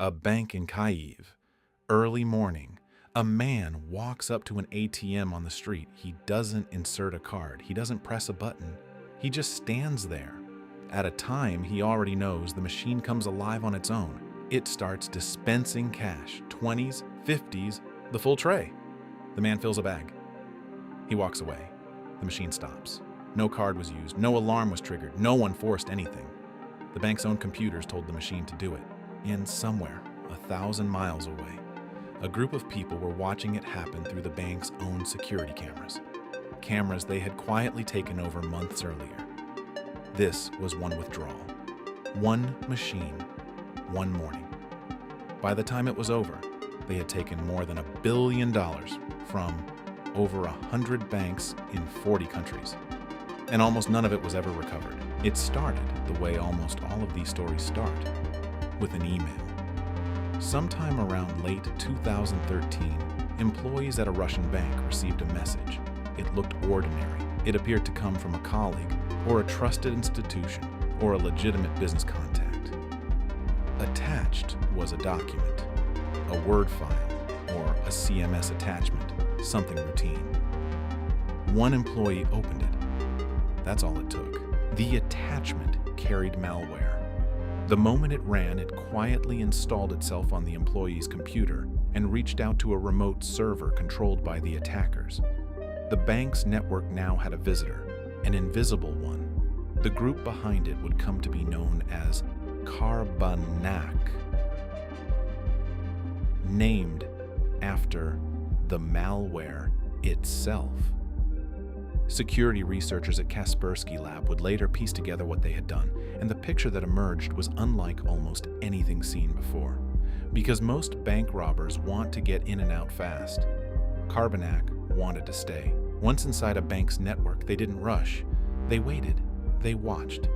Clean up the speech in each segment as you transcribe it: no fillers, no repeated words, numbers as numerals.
A bank in Kyiv. Early morning. A man walks up to an ATM on the street. He doesn't insert a card. He doesn't press a button. He just stands there. At a time he already knows the machine comes alive on its own. It starts dispensing cash, 20s, 50s, the full tray. The man fills a bag. He walks away. The machine stops. No card was used. No alarm was triggered. No one forced anything. The bank's own computers told the machine to do it. And somewhere, 1,000 miles away, a group of people were watching it happen through the bank's own security cameras. Cameras they had quietly taken over months earlier. This was one withdrawal. One machine, one morning. By the time it was over, they had taken more than $1 billion from over 100 banks in 40 countries. And almost none of it was ever recovered. It started the way almost all of these stories start, with an email. Sometime around late 2013, employees at a Russian bank received a message. It looked ordinary. It appeared to come from a colleague, or a trusted institution, or a legitimate business contact. Attached was a document, a Word file, or a CMS attachment, something routine. One employee opened it. That's all it took. The attachment carried malware. The moment it ran, it quietly installed itself on the employee's computer and reached out to a remote server controlled by the attackers. The bank's network now had a visitor, an invisible one. The group behind it would come to be known as Carbanak, named after the malware itself. Security researchers at Kaspersky Lab would later piece together what they had done, and the picture that emerged was unlike almost anything seen before. Because most bank robbers want to get in and out fast, Carbanak wanted to stay. Once inside a bank's network, they didn't rush. They waited. They watched.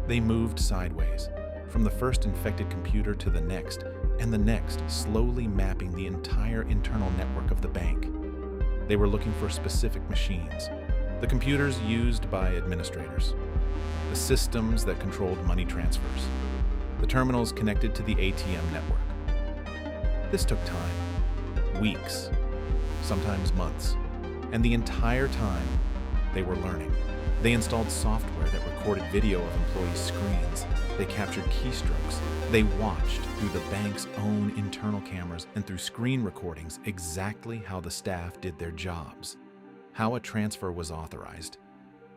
They moved sideways, from the first infected computer to the next, and the next, slowly mapping the entire internal network of the bank. They were looking for specific machines. The computers used by administrators, the systems that controlled money transfers, the terminals connected to the ATM network. This took time, weeks, sometimes months, and the entire time they were learning. They installed software that recorded video of employees' screens. They captured keystrokes. They watched through the bank's own internal cameras and through screen recordings exactly how the staff did their jobs, how a transfer was authorized,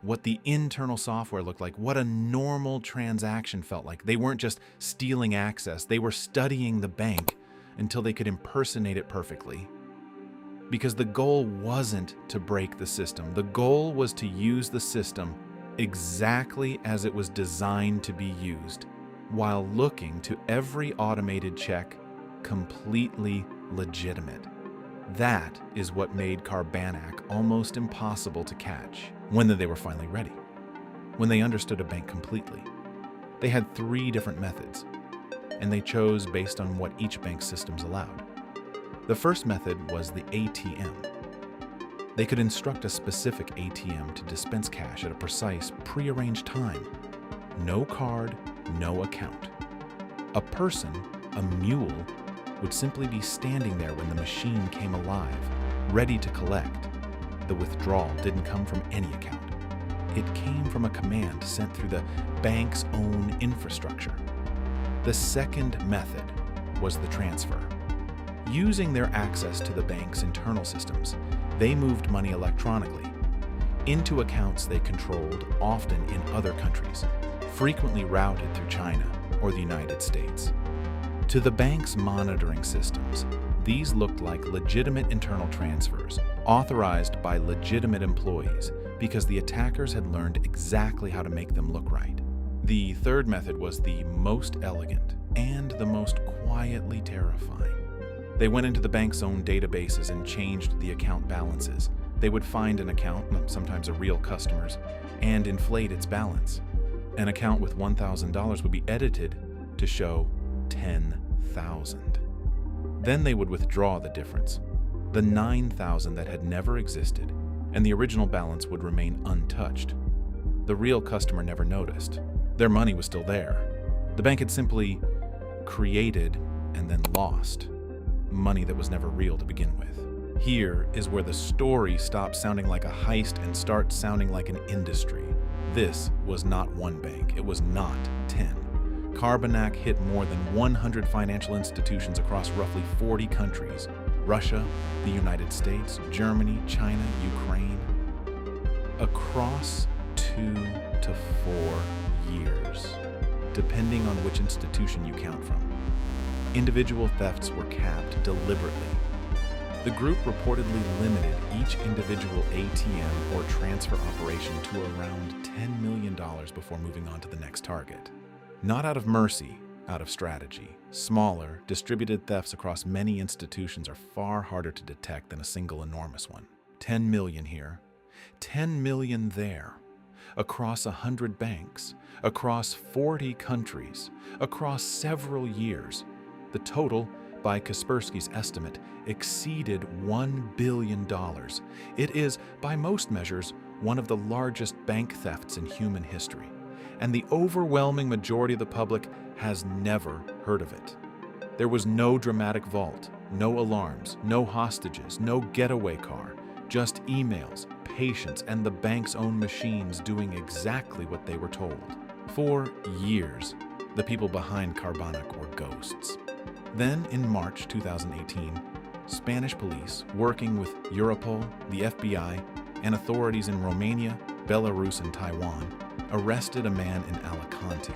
what the internal software looked like, what a normal transaction felt like. They weren't just stealing access, they were studying the bank until they could impersonate it perfectly. Because the goal wasn't to break the system. The goal was to use the system exactly as it was designed to be used, while looking to every automated check completely legitimate. That is what made Carbanak almost impossible to catch when they were finally ready, when they understood a bank completely. They had 3 different methods, and they chose based on what each bank's systems allowed. The first method was the ATM. They could instruct a specific ATM to dispense cash at a precise, prearranged time. No card, no account. A person, a mule, would simply be standing there when the machine came alive, ready to collect. The withdrawal didn't come from any account. It came from a command sent through the bank's own infrastructure. The second method was the transfer. Using their access to the bank's internal systems, they moved money electronically into accounts they controlled, often in other countries, frequently routed through China or the United States. To the bank's monitoring systems, these looked like legitimate internal transfers, authorized by legitimate employees, because the attackers had learned exactly how to make them look right. The third method was the most elegant and the most quietly terrifying. They went into the bank's own databases and changed the account balances. They would find an account, sometimes a real customer's, and inflate its balance. An account with $1,000 would be edited to show 10,000. Then they would withdraw the difference, the 9,000 that had never existed, and the original balance would remain untouched. The real customer never noticed. Their money was still there. The bank had simply created and then lost. Money that was never real to begin with. Here is where the story stops sounding like a heist and starts sounding like an industry. This was not one bank. It was not 10. Carbanak hit more than 100 financial institutions across roughly 40 countries: Russia, the United States, Germany, China, Ukraine. Across 2 to 4 years, depending on which institution you count from. Individual thefts were capped deliberately. The group reportedly limited each individual ATM or transfer operation to around $10 million before moving on to the next target. Not out of mercy, out of strategy. Smaller, distributed thefts across many institutions are far harder to detect than a single enormous one. 10 million here, 10 million there, across 100 banks, across 40 countries, across several years. The total, by Kaspersky's estimate, exceeded $1 billion. It is, by most measures, one of the largest bank thefts in human history, and the overwhelming majority of the public has never heard of it. There was no dramatic vault, no alarms, no hostages, no getaway car, just emails, patience, and the bank's own machines doing exactly what they were told. For years, the people behind Carbanak were ghosts. Then, in March 2018, Spanish police, working with Europol, the FBI, and authorities in Romania, Belarus, and Taiwan, arrested a man in Alicante,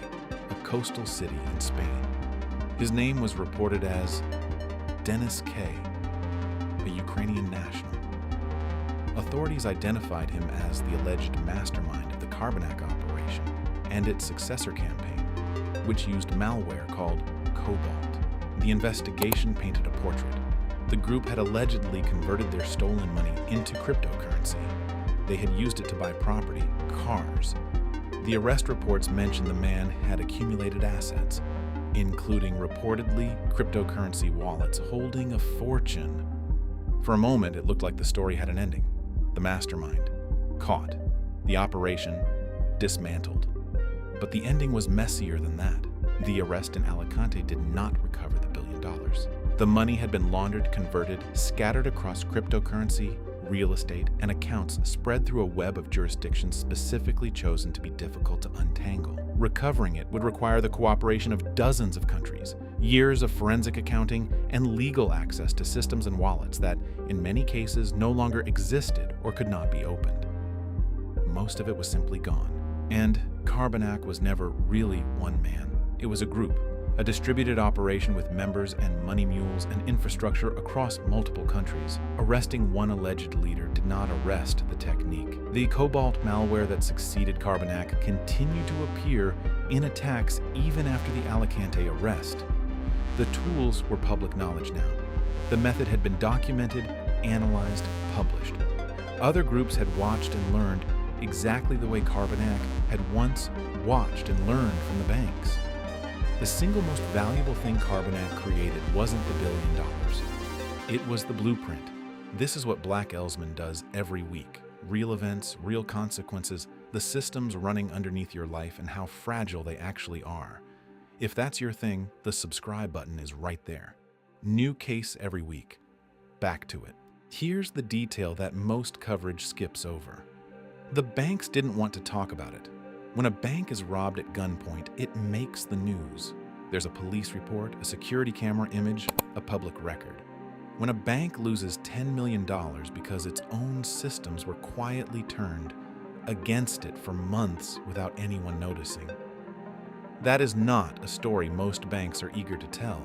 a coastal city in Spain. His name was reported as Denis K., a Ukrainian national. Authorities identified him as the alleged mastermind of the Carbanak operation and its successor campaign, which used malware called Cobalt. The investigation painted a portrait. The group had allegedly converted their stolen money into cryptocurrency. They had used it to buy property, cars. The arrest reports mentioned the man had accumulated assets, including reportedly cryptocurrency wallets holding a fortune. For a moment, it looked like the story had an ending. The mastermind, caught. The operation, dismantled. But the ending was messier than that. The arrest in Alicante did not recover the $1 billion. The money had been laundered, converted, scattered across cryptocurrency, real estate, and accounts spread through a web of jurisdictions specifically chosen to be difficult to untangle. Recovering it would require the cooperation of dozens of countries, years of forensic accounting, and legal access to systems and wallets that, in many cases, no longer existed or could not be opened. Most of it was simply gone. And Carbanak was never really one man. It was a group, a distributed operation with members and money mules and infrastructure across multiple countries. Arresting one alleged leader did not arrest the technique. The Cobalt malware that succeeded Carbanak continued to appear in attacks even after the Alicante arrest. The tools were public knowledge now. The method had been documented, analyzed, published. Other groups had watched and learned exactly the way Carbanak had once watched and learned from the banks. The single most valuable thing Carbanak created wasn't the $1 billion. It was the blueprint. This is what Black Elsman does every week. Real events, real consequences, the systems running underneath your life and how fragile they actually are. If that's your thing, the subscribe button is right there. New case every week. Back to it. Here's the detail that most coverage skips over. The banks didn't want to talk about it. When a bank is robbed at gunpoint, it makes the news. There's a police report, a security camera image, a public record. When a bank loses $10 million because its own systems were quietly turned against it for months without anyone noticing. That is not a story most banks are eager to tell.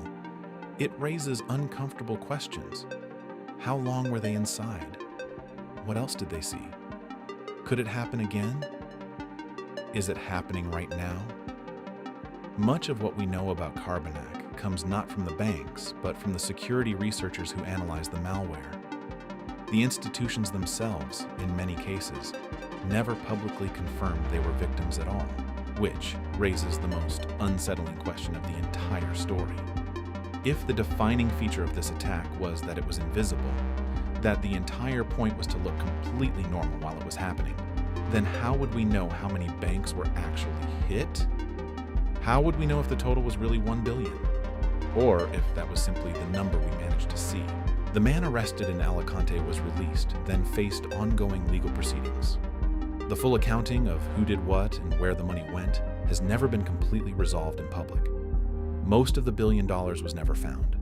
It raises uncomfortable questions. How long were they inside? What else did they see? Could it happen again? Is it happening right now? Much of what we know about Carbanak comes not from the banks, but from the security researchers who analyze the malware. The institutions themselves, in many cases, never publicly confirmed they were victims at all, which raises the most unsettling question of the entire story. If the defining feature of this attack was that it was invisible, that the entire point was to look completely normal while it was happening, then how would we know how many banks were actually hit? How would we know if the total was really $1 billion? or if that was simply the number we managed to see. The man arrested in Alicante was released, then faced ongoing legal proceedings. The full accounting of who did what and where the money went has never been completely resolved in public. Most of the $1 billion was never found.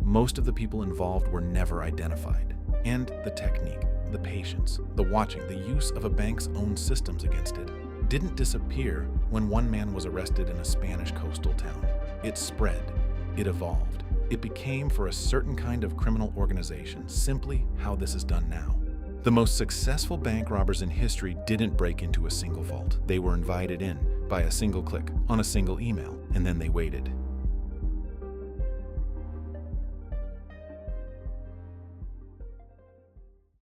Most of the people involved were never identified. And the technique, the patience, the watching, the use of a bank's own systems against it didn't disappear when one man was arrested in a Spanish coastal town. It spread. It evolved. It became, for a certain kind of criminal organization, simply how this is done now. The most successful bank robbers in history didn't break into a single vault. They were invited in by a single click on a single email, and then they waited.